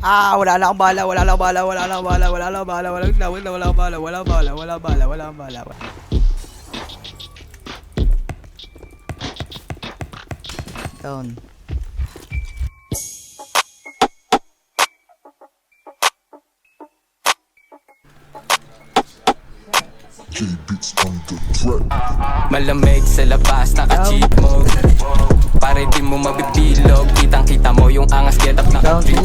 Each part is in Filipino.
Wala na akong bala, wala na akong bala, wala na akong bala, wala na akong bala, wala na akong bala, wala akong bala, wala akong bala, wala akong bala, wala akong bala. Down. Malamig sa labas, naka-cheap mode. Pare di mo mabibilog, kitang-kita mo yung angas, get up, naka-trip.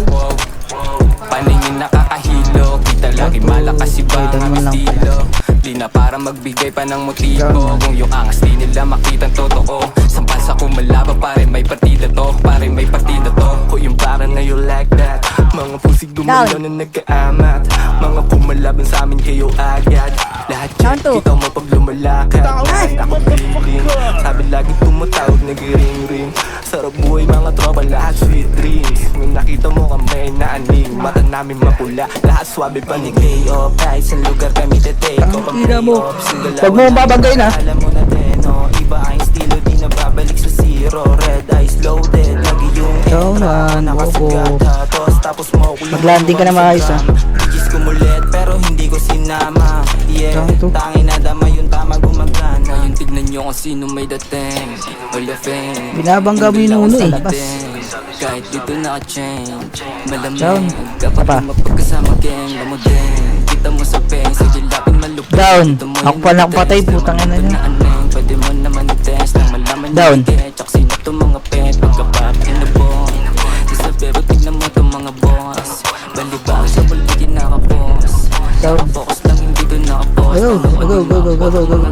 Paningin nakakahilo, kita lagi malakas iba ang estilo. Di na para magbigay pa ng motibo, kung yung angas di nila makitang totoo. Sampal sa kumalaba, pare may partida to, pare may partida to. Kung yung para na you like that, mga pusig dumalo na nagkaamat. Mga kumalaban sa amin kayo agad. Lahat yan, kita mo pag lumalakad. Ako feeling, sabi lagi tumatawag, nag-ring-ring. Sarap buhay mga tropa, lahat sweet dreams. Kung nakita mo kami na aning, mata namin mapula, lahat swabe pa ni K.O. Kahit sa lugar kami te-take o Tira mo, pag mo babagay na. alam mo na din, oh, iba ang estilo, di na babalik sa zero. Red eyes loaded, lagi yung nakasigat. Tapos mo mag-landing ka na maayos, ah. Digis kumulit pero hindi ko sinama. Yeah, tangin na dama yung tama gumagana. Ngayon tignan nyo kung sino may dating. All of fame, Binabangga mo yung uno eh. kahit dito naka-change. Malamig Down. kapag mapagkasama gang, lamodin. Kita mo sa pain, sa jilapin malupit. Down. Ako pala patay, putang ina niya. Pwede mo naman i-test nang malaman Down. Tsak sino to mga pet, pagkapap kinabong. Sa pero tignan mo to mga boss. Balibang sa bulbig nakapos. Down. Focus lang hindi ko nakapos. Go.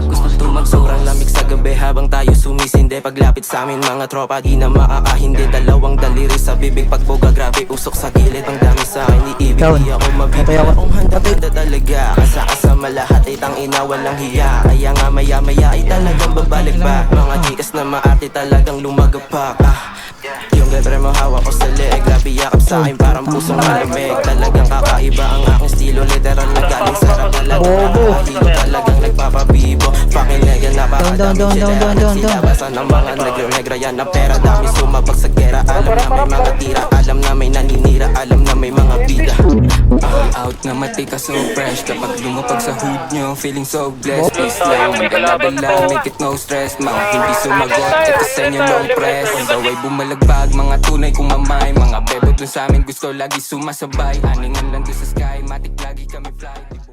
Gusto tumag sobrang lamig sa gabi habang tayo sumisinde. Paglapit sa amin mga tropa di na makakahindi. Dalawang daliri sa bibig pagbuga grabe usok sa gilid. Ang dami sa akin iibig di ako mabibig. Kung handa talaga kasama lahat ay tangina walang hiya. Kaya nga maya ay talagang babalik ba. Mga jikas na maarte talagang lumagapak. Yung lebre mo hawak ko sa leeg, grabe yakap sa akin parang pusong malamig. Talagang kakaiba ang aking estilo, literal na galing sa rap. Talagang nakahilo, talagang nagpapabibo. Fucking nega napakadami sila nagsilabasan ng mga negro-negra yan na pera. Dami sumabag sa gera, alam na may mga tira, alam na may naninira, alam na may mga bida. Out na matika so fresh, kapag lumapag sa hood nyo, feeling so blessed. Please lang, magdala-dala, make it no stress. Mga hindi sumagot, ito sa inyo no press. On the way bumalagbag, mga tunay kung mamay. Mga bebo dun sa amin gusto lagi sumasabay. Aningan lang dun sa sky, matik lagi kami fly.